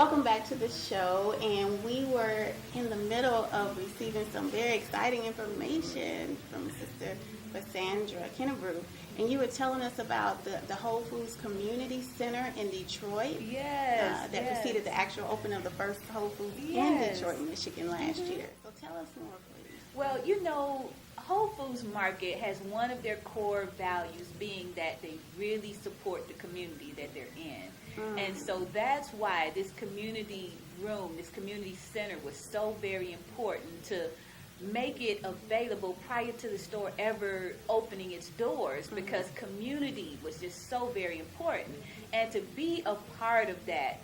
Welcome back to the show, and we were in the middle of receiving some very exciting information from Sister Versandra Kennebrew, and you were telling us about the Whole Foods Community Center in Detroit. Yes. That preceded the actual opening of the first Whole Foods in Detroit, Michigan last year. So tell us more, please. Well, Whole Foods Market has one of their core values being that they really support the community that they're in. And so that's why this community room, this community center was so very important to make it available prior to the store ever opening its doors, because community was just so very important. And to be a part of that,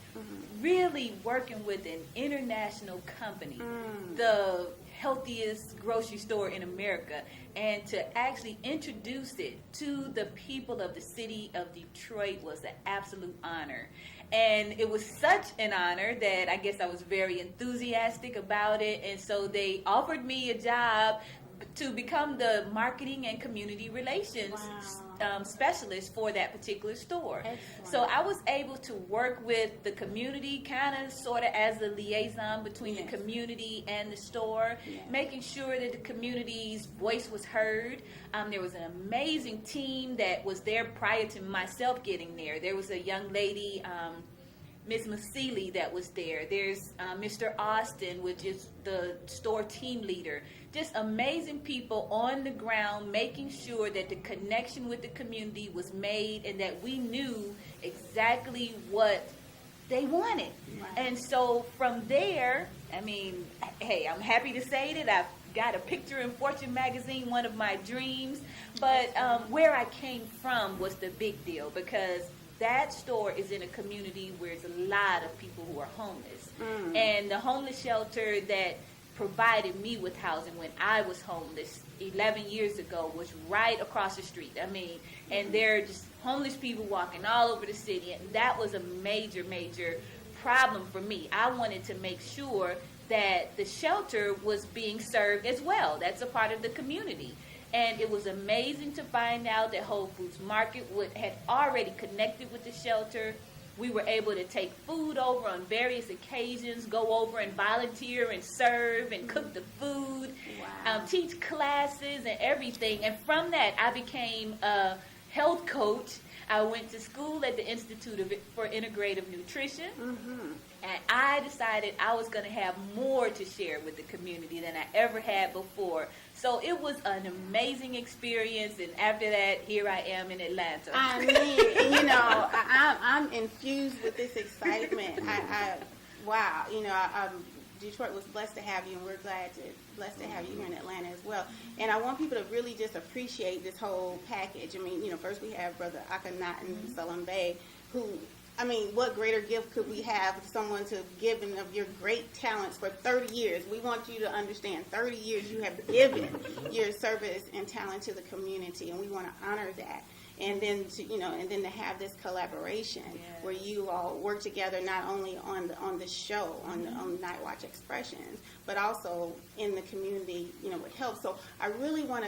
really working with an international company, the healthiest grocery store in America, and to actually introduce it to the people of the city of Detroit was an absolute honor. And it was such an honor that I guess I was very enthusiastic about it, and so they offered me a job to become the marketing and community relations specialist for that particular store. Excellent. So I was able to work with the community, kind of sort of as the liaison between the community and the store, making sure that the community's voice was heard. There was an amazing team that was there prior to myself getting there. There was a young lady, Miss Massili, that was there. There's Mr. Austin, which is the store team leader. Just amazing people on the ground, making sure that the connection with the community was made and that we knew exactly what they wanted. Right. And so from there, I mean, hey, I'm happy to say that I've got a picture in Fortune magazine, one of my dreams. But where I came from was the big deal, because that store is in a community where there's a lot of people who are homeless. And the homeless shelter that provided me with housing when I was homeless 11 years ago was right across the street. I mean, and there are just homeless people walking all over the city, and that was a major, major problem for me. I wanted to make sure that the shelter was being served as well. That's a part of the community. And it was amazing to find out that Whole Foods Market had already connected with the shelter. We were able to take food over on various occasions, go over and volunteer and serve and cook the food, teach classes and everything. And from that, I became a health coach. I went to school at the Institute for Integrative Nutrition, and I decided I was going to have more to share with the community than I ever had before. So it was an amazing experience, and after that, here I am in Atlanta. I mean, I'm infused with this excitement. Wow, Detroit was blessed to have you, and we're blessed to have you here in Atlanta as well. And I want people to really just appreciate this whole package. I mean, first we have Brother Akhenaten Salam Bey, who, I mean, what greater gift could we have someone to give of your great talents for 30 years? We want you to understand, 30 years you have given your service and talent to the community, and we want to honor that. And then to have this collaboration where you all work together, not only on the show, on Night Watch Expressions, but also in the community, with help. So I really want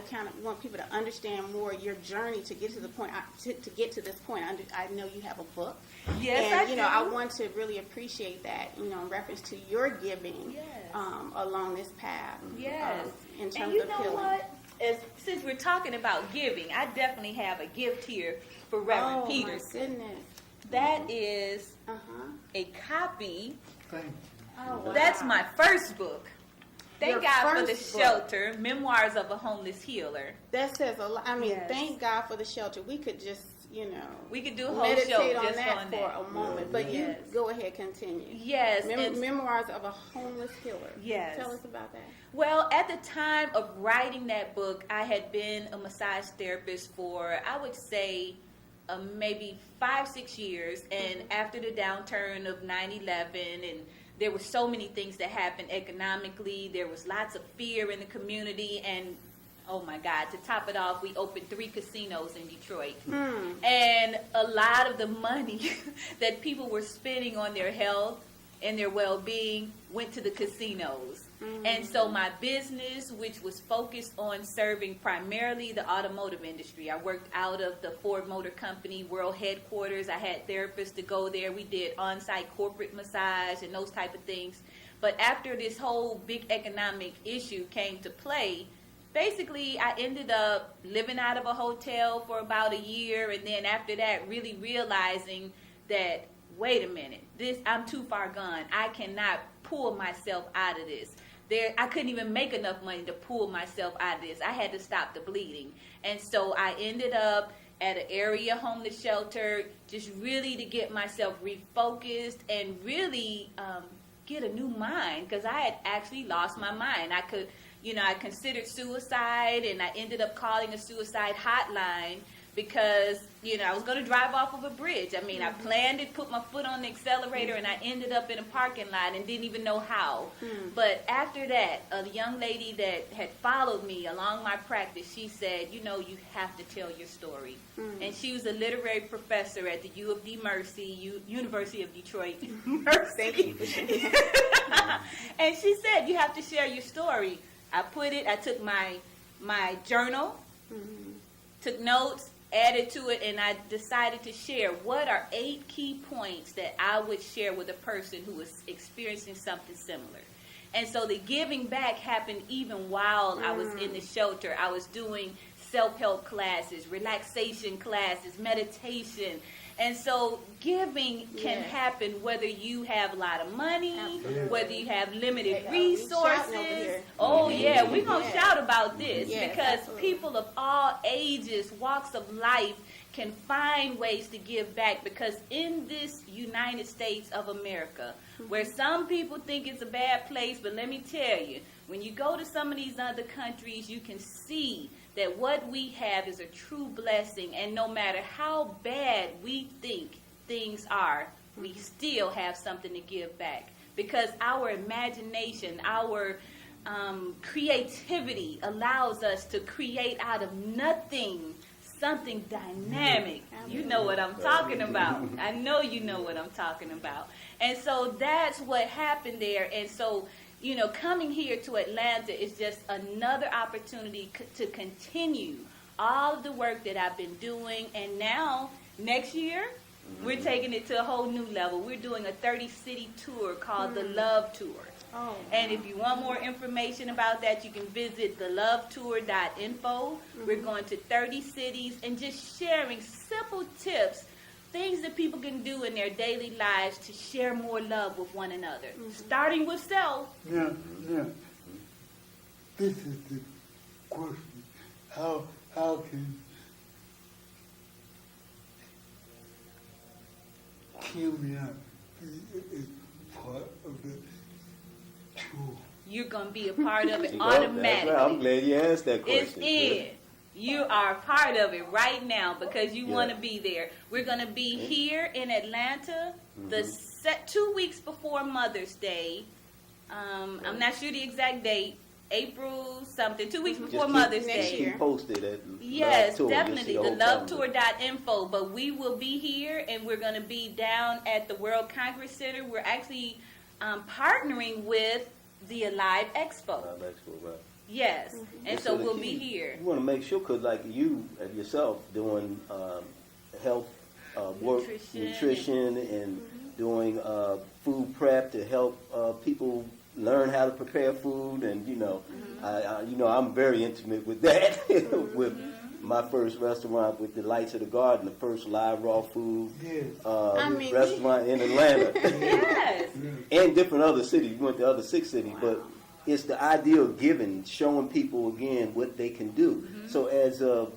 people to understand more your journey to get to the point, to get to this point. I know you have a book. Yes, and, I do. I want to really appreciate that, in reference to your giving along this path. Yes. In terms and of healing. What? Since we're talking about giving, I definitely have a gift here for Reverend Peterson. Oh, my goodness. That is a copy. Thank you. Oh, wow. That's my first book. Thank Your God for the first book. shelter, Memoirs of a Homeless Healer. That says a lot. I mean, thank God for the shelter. We could just, we could do a whole meditate show on just that on for that. a moment. But you go ahead, continue. Yes. Memoirs of a Homeless Healer. Yes. Tell us about that. Well, at the time of writing that book, I had been a massage therapist for, I would say, maybe 5-6 years. And after the downturn of 9/11, and there were so many things that happened economically, there was lots of fear in the community, and oh my God, to top it off, we opened 3 casinos in Detroit. And a lot of the money that people were spending on their health and their well-being went to the casinos. And so my business, which was focused on serving primarily the automotive industry, I worked out of the Ford Motor Company world headquarters. I had therapists to go there. We did on-site corporate massage and those type of things. But after this whole big economic issue came to play, basically I ended up living out of a hotel for about a year, and then after that really realizing that, wait a minute, I'm too far gone. I cannot pull myself out of this. I couldn't even make enough money to pull myself out of this. I had to stop the bleeding. And so I ended up at an area homeless shelter, just really to get myself refocused and really get a new mind, because I had actually lost my mind. I considered suicide, and I ended up calling a suicide hotline because, I was going to drive off of a bridge. I mean, I planned it, put my foot on the accelerator, and I ended up in a parking lot and didn't even know how. But after that, a young lady that had followed me along my practice, she said, you have to tell your story. And she was a literary professor at the U of D Mercy, University of Detroit Mercy. And she said, you have to share your story. I took my journal, took notes, added to it, and I decided to share what are 8 key points that I would share with a person who was experiencing something similar. And so the giving back happened even while I was in the shelter. I was doing self-help classes, relaxation classes, meditation. And so giving can happen whether you have a lot of money, whether you have limited resources. Oh, yeah, we're going to shout about this because people of all ages, walks of life can find ways to give back, because in this United States of America, where some people think it's a bad place, but let me tell you, when you go to some of these other countries, you can see that what we have is a true blessing, and no matter how bad we think things are, we still have something to give back, because our imagination, our creativity allows us to create out of nothing something dynamic. You know what I'm talking about. I know you know what I'm talking about. And so that's what happened there. And so, coming here to Atlanta is just another opportunity to continue all of the work that I've been doing. And now, next year, we're taking it to a whole new level. We're doing a 30-city tour called the Love Tour. Oh, and if you want more information about that, you can visit thelovetour.info. We're going to 30 cities and just sharing simple tips, things that people can do in their daily lives to share more love with one another, starting with self. Yeah. This is the question. How can community be part of the tour? You're going to be a part of it automatically. That's right. I'm glad you asked that question. It's in. You are a part of it right now because you want to be there. We're going to be here in Atlanta 2 weeks before Mother's Day. I'm not sure the exact date. April something, 2 weeks before Mother's Day. Keep posted at yes, Love Tour, definitely, the lovetour.info. But we will be here, and we're going to be down at the World Congress Center. We're actually partnering with the Alive Expo. Right. Yes, and so we'll be here. You want to make sure, because like you yourself doing health work, nutrition and doing food prep to help people learn how to prepare food, and I'm very intimate with that. With my first restaurant with the Lights of the Garden, the first live raw food restaurant in Atlanta. Yes, and different other cities. We went to other 6 cities, but it's the idea of giving, showing people again what they can do. So as a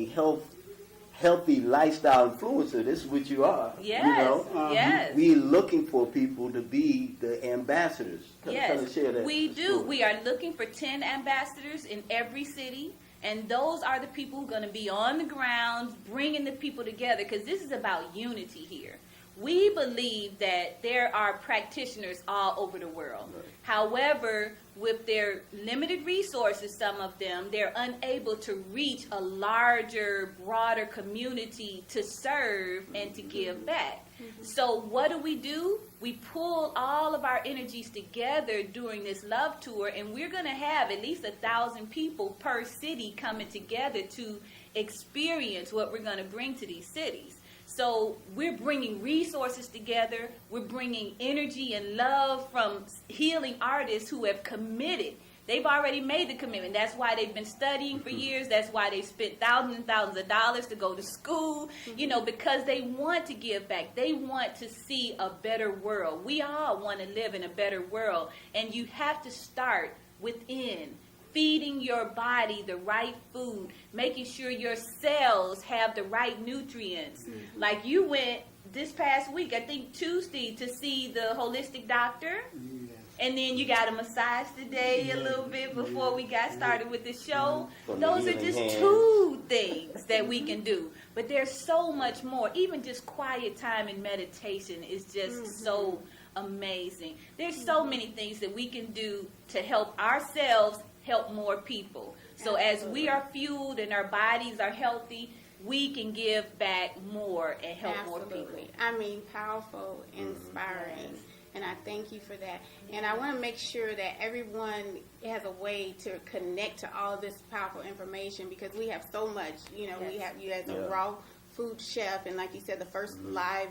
healthy lifestyle influencer, this is what you are. Yes, yes. We're looking for people to be the ambassadors. Yes, share that we do. We are looking for 10 ambassadors in every city, and those are the people who are going to be on the ground, bringing the people together, because this is about unity here. we believe that there are practitioners all over the world. Right. However, with their limited resources, some of them, they're unable to reach a larger, broader community to serve and to give back. So what do? We pull all of our energies together during this love tour, and we're going to have at least 1,000 people per city coming together to experience what we're going to bring to these cities. So we're bringing resources together. We're bringing energy and love from healing artists who have committed. They've already made the commitment. That's why they've been studying for years. That's why they've spent thousands and thousands of dollars to go to school, because they want to give back. They want to see a better world. We all want to live in a better world. And you have to start within. Feeding your body the right food, making sure your cells have the right nutrients. Like you went this past week, I think Tuesday, to see the holistic doctor. Yes. And then you got a massage today a little bit before we got started with the show. From the Those are healing just hands. 2 things that we can do. But there's so much more. Even just quiet time and meditation is just so amazing. There's so many things that we can do to help ourselves help more people. So as we are fueled and our bodies are healthy, we can give back more and help more people. Absolutely. I mean, powerful, inspiring. And I thank you for that. And I want to make sure that everyone has a way to connect to all of this powerful information, because we have so much. We have you as a raw food chef, and like you said, the first live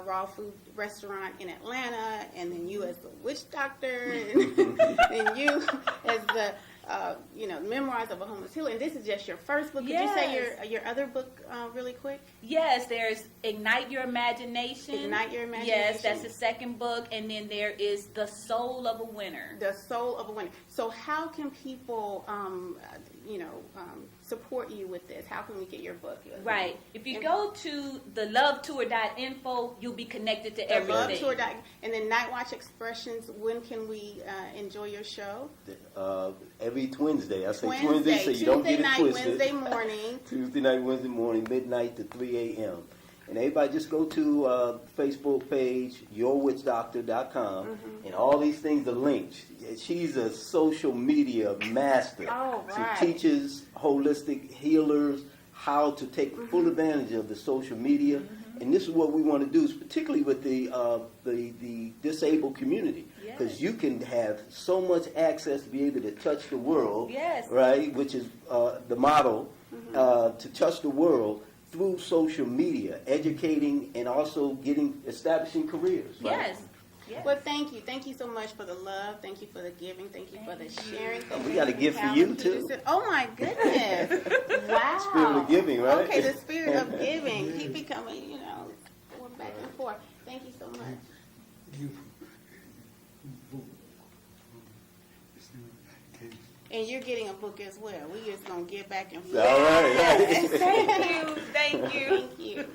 raw food restaurant in Atlanta, and then you as the witch doctor, and you as the Memoirs of a Homeless Healer. And this is just your first book. Could you say your other book really quick? Yes, there's Ignite Your Imagination. Ignite Your Imagination. Yes, that's the second book. And then there is The Soul of a Winner. The Soul of a Winner. So how can people, support you with this? How can we get your book? Right. If you go to thelovetour.info, you'll be connected to everything. Love Tour. And then Night Watch Expressions, when can we enjoy your show? Every Wednesday. I say Wednesday so you don't get it twisted. Wednesday morning. Tuesday night, Wednesday morning, midnight to 3 a.m. And everybody just go to Facebook page, yourwitchdoctor.com, and all these things are linked. She's a social media master. Oh, right. She teaches holistic healers how to take full advantage of the social media. And this is what we want to do, particularly with the disabled community. Because you can have so much access to be able to touch the world, right? Which is the model, to touch the world through social media, educating and also establishing careers. Right? Yes. Well, thank you. Thank you so much for the love. Thank you for the giving. Thank you for the sharing. We got a gift for you, too. Oh, my goodness. Wow. Spirit of giving, right? Okay, the spirit of giving. Keep becoming, going back and forth. Thank you so much. And you're getting a book as well. We just going to get back and forth. All right. Thank you. Thank you. Thank you.